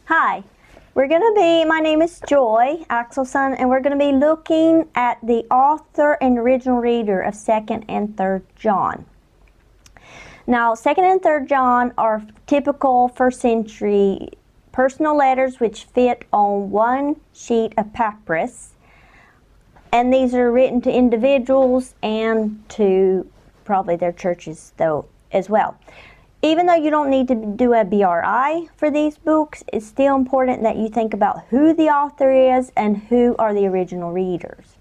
Hi, my name is Joy Axelson, and we're going to be looking at the author and original reader of 2nd and 3rd John. Now, 2nd and 3rd John are typical first century personal letters which fit on one sheet of papyrus, and these are written to individuals and to probably their churches though as well. Even though you don't need to do a BRI for these books, it's still important that you think about who the author is and who are the original readers.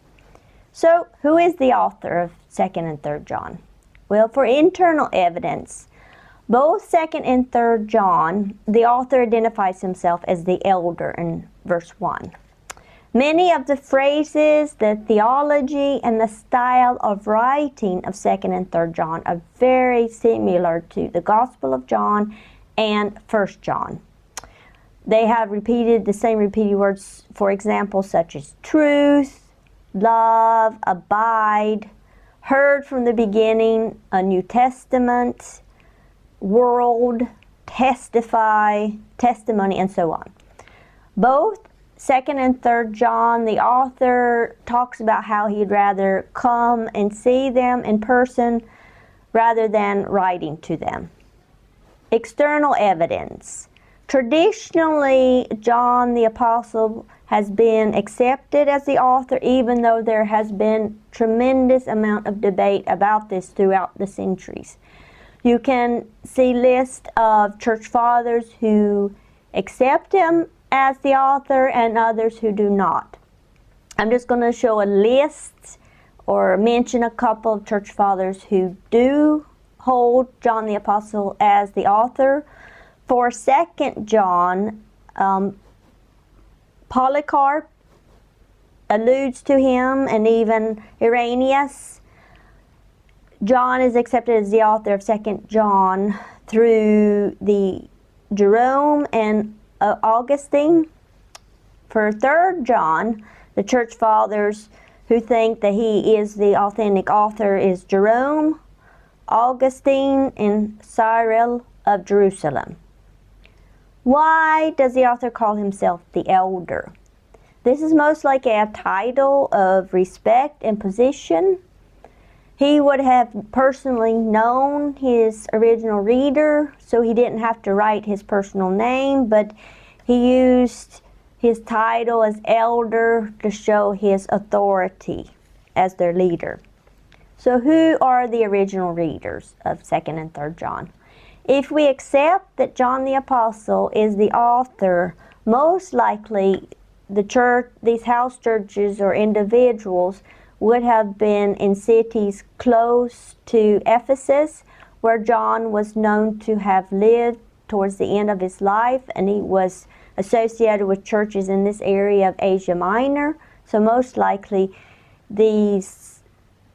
So, who is the author of 2nd and 3rd John? Well, for internal evidence, both 2nd and 3rd John, the author identifies himself as the elder in verse 1. Many of the phrases, the theology, and the style of writing of 2nd and 3rd John are very similar to the Gospel of John and 1st John. They have the same repeated words, for example, such as truth, love, abide, heard from the beginning, a New Testament, world, testify, testimony, and so on. Both 2nd and 3rd John, the author talks about how he'd rather come and see them in person rather than writing to them. External evidence. Traditionally, John the Apostle has been accepted as the author, even though there has been tremendous amount of debate about this throughout the centuries. You can see lists of church fathers who accept him as the author and others who do not. I'm just going to show a list or mention a couple of church fathers who do hold John the Apostle as the author. For 2nd John, Polycarp alludes to him, and even Irenaeus. John is accepted as the author of 2nd John through the Jerome and Augustine. For 3rd John, the church fathers who think that he is the authentic author is Jerome, Augustine, and Cyril of Jerusalem. Why does the author call himself the elder? This is most likely a title of respect and position. He would have personally known his original reader, so he didn't have to write his personal name, but he used his title as elder to show his authority as their leader. So who are the original readers of 2nd and 3rd John? If we accept that John the Apostle is the author, most likely these house churches or individuals would have been in cities close to Ephesus, where John was known to have lived towards the end of his life, and he was associated with churches in this area of Asia Minor. So most likely these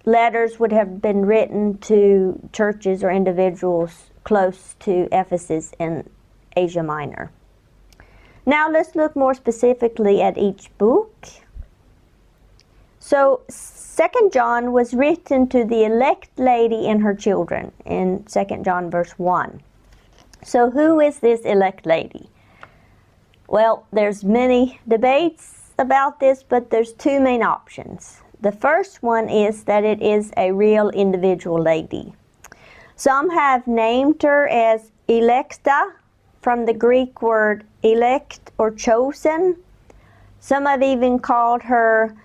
letters would have been written to churches or individuals close to Ephesus in Asia Minor. Now let's look more specifically at each book. So 2nd John was written to the elect lady and her children in 2nd John verse 1. So who is this elect lady? Well, there's many debates about this, but there's two main options. The first one is that it is a real individual lady. Some have named her as Electa, from the Greek word elect or chosen. Some have even called her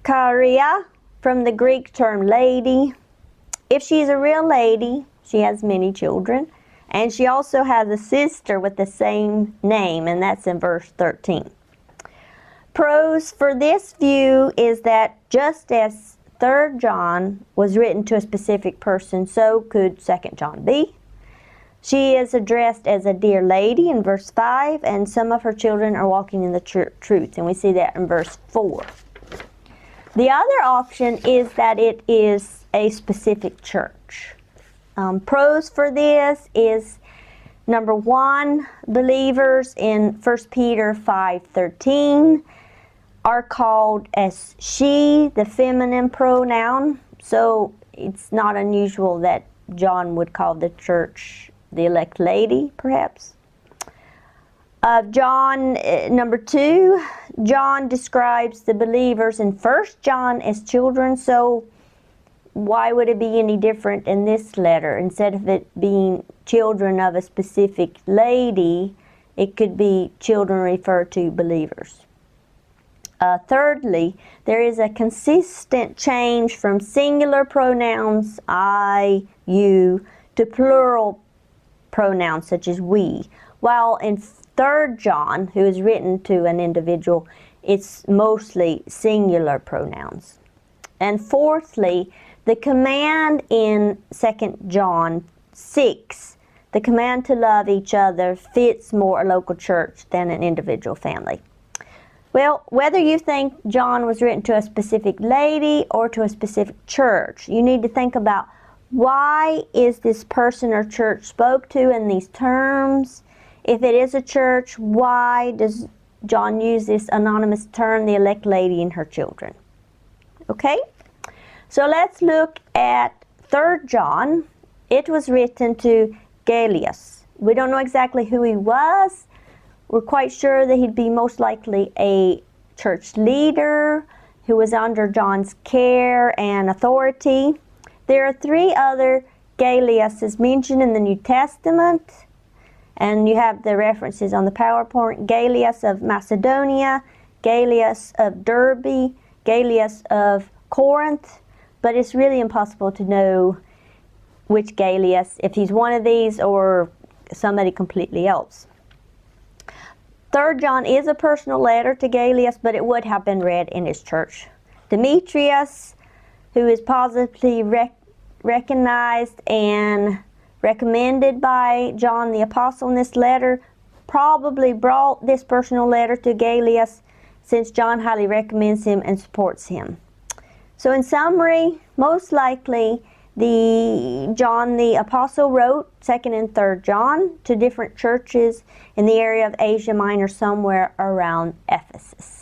Charia, from the Greek term lady. If she's a real lady, she has many children, and she also has a sister with the same name, and that's in verse 13. Pros for this view is that just as 3rd John was written to a specific person, so could 2nd John be. She is addressed as a dear lady in verse 5, and some of her children are walking in the truth, and we see that in verse 4. The other option is that it is a specific church. Pros for this is, number one, believers in 1 Peter 5:13 are called as she, the feminine pronoun. So it's not unusual that John would call the church the elect lady, perhaps. John, number 2, John describes the believers in 1 John as children, so why would it be any different in this letter? Instead of it being children of a specific lady, it could be children referred to believers. Thirdly, there is a consistent change from singular pronouns, I, you, to plural pronouns such as we, while in 3 John, who is written to an individual, it's mostly singular pronouns. And fourthly, the command in 2 John 6, the command to love each other, fits more a local church than an individual family. Well, whether you think John was written to a specific lady or to a specific church, you need to think about, why is this person or church spoke to in these terms? If it is a church, why does John use this anonymous term, the elect lady and her children? Okay? So let's look at 3 John. It was written to Gaius. We don't know exactly who he was. We're quite sure that he'd be most likely a church leader who was under John's care and authority. There are 3 other Gaiuses mentioned in the New Testament, and you have the references on the PowerPoint. Gaius of Macedonia, Gaius of Derbe, Gaius of Corinth, but it's really impossible to know which Gaius, if he's one of these or somebody completely else. 3 John is a personal letter to Gaius, but it would have been read in his church. Demetrius, who is positively recognized and recommended by John the Apostle in this letter, probably brought this personal letter to Gaius, since John highly recommends him and supports him. So in summary, most likely John the Apostle wrote 2nd and 3rd John to different churches in the area of Asia Minor, somewhere around Ephesus.